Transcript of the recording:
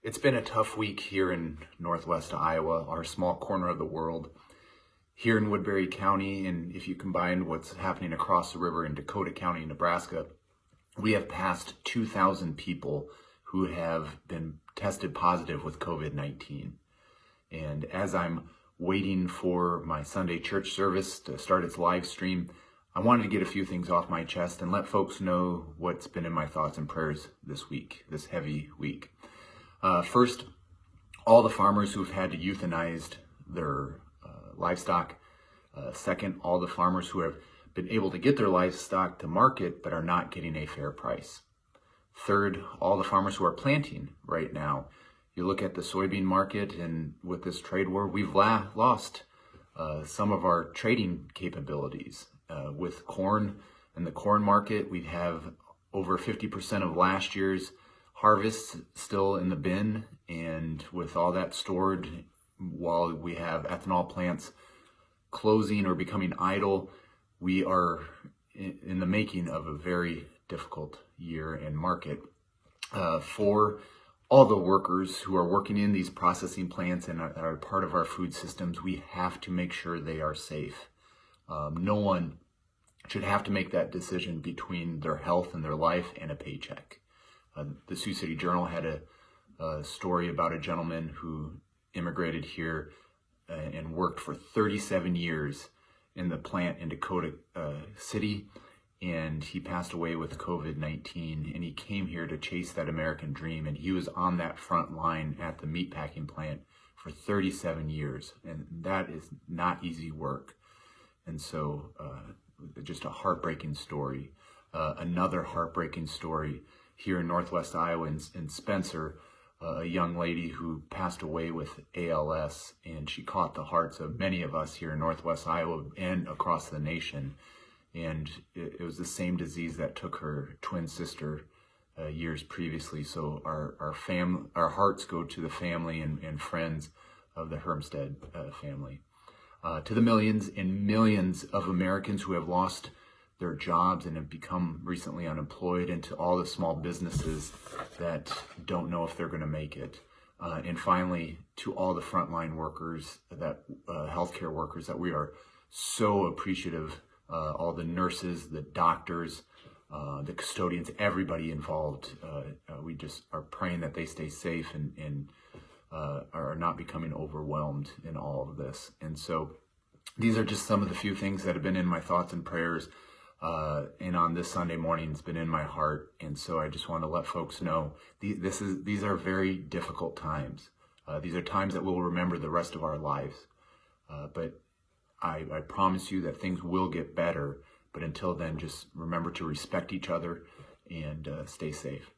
It's been a tough week here in Northwest Iowa, our small corner of the world. Here in Woodbury County, and if you combine what's happening across the river in Dakota County, Nebraska, we have passed 2,000 people who have been tested positive with COVID-19. And as I'm waiting for my Sunday church service to start its live stream, I wanted to get a few things off my chest and let folks know what's been in my thoughts and prayers this week, this heavy week. First, all the farmers who've had to euthanize their livestock. Second, all the farmers who have been able to get their livestock to market but are not getting a fair price. Third, all the farmers who are planting right now. You look at the soybean market, and with this trade war, we've lost some of our trading capabilities. With corn and the corn market, we have over 50% of last year's harvest still in the bin, and with all that stored, while we have ethanol plants closing or becoming idle, we are in the making of a very difficult year and market. For all the workers who are working in these processing plants and are part of our food systems, we have to make sure they are safe. No one should have to make that decision between their health and their life and a paycheck. The Sioux City Journal had a story about a gentleman who immigrated here and worked for 37 years in the plant in Dakota City, and he passed away with COVID-19, and he came here to chase that American dream, and he was on that front line at the meatpacking plant for 37 years, and that is not easy work. And so just a heartbreaking story. Another heartbreaking story here in Northwest Iowa in Spencer, a young lady who passed away with ALS, and she caught the hearts of many of us here in Northwest Iowa and across the nation. And it was the same disease that took her twin sister years previously. So our hearts go to the family and friends of the Hermstead family. To the millions and millions of Americans who have lost their jobs and have become recently unemployed, and to all the small businesses that don't know if they're going to make it. And finally, to all the frontline workers, that healthcare workers that we are so appreciative, all the nurses, the doctors, the custodians, everybody involved. We just are praying that they stay safe and are not becoming overwhelmed in all of this. And so these are just some of the few things that have been in my thoughts and prayers. And on this Sunday morning, it's been in my heart. And so I just want to let folks know these are very difficult times. These are times that we'll remember the rest of our lives. But I promise you that things will get better. But until then, just remember to respect each other and stay safe.